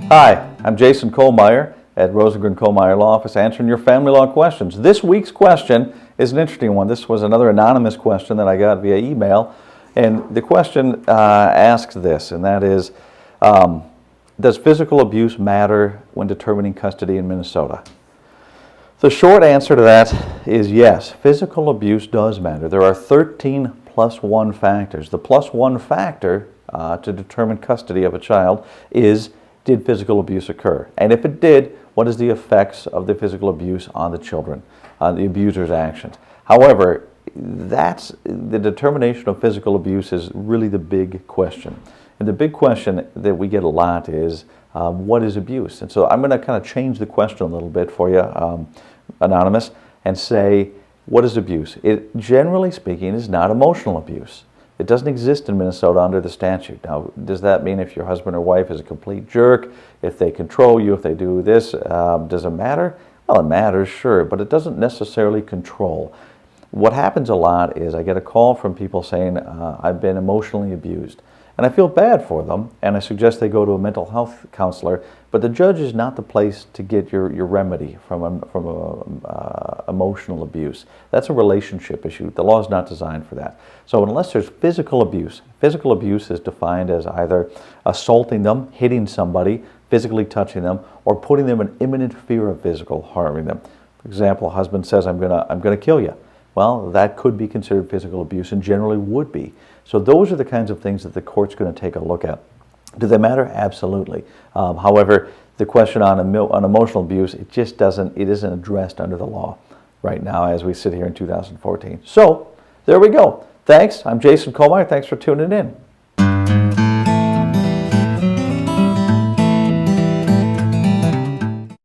Hi, I'm Jason Kohlmeyer at Rosengren Kohlmeyer Law Office, answering your family law questions. This week's question is an interesting one. This was another anonymous question that I got via email, and the question asks this, and that is, does physical abuse matter when determining custody in Minnesota? The short answer to that is yes, physical abuse does matter. There are 13 plus 1 factors. The plus 1 factor to determine custody of a child is, did physical abuse occur? And if it did, what is the effects of the physical abuse on the children, the abuser's actions? However, that's the determination of physical abuse is really the big question. And the big question that we get a lot is, what is abuse? And so I'm going to kind of change the question a little bit for you, Anonymous, and say, what is abuse? It, generally speaking, is not emotional abuse. It doesn't exist in Minnesota under the statute. Now, does that mean if your husband or wife is a complete jerk, if they control you, if they do this, does it matter? Well, it matters, sure, but it doesn't necessarily control. What happens a lot is I get a call from people saying, I've been emotionally abused. And I feel bad for them, and I suggest they go to a mental health counselor, but the judge is not the place to get your remedy from emotional abuse. That's a relationship issue. The law is not designed for that. So unless there's physical abuse is defined as either assaulting them, hitting somebody, physically touching them, or putting them in imminent fear of physical harming them. For example, a husband says, I'm gonna kill you. Well, that could be considered physical abuse and generally would be. So those are the kinds of things that the court's going to take a look at. Do they matter? Absolutely. However, the question on emotional abuse, it isn't addressed under the law right now as we sit here in 2014. So there we go. Thanks. I'm Jason Kohlmeyer. Thanks for tuning in.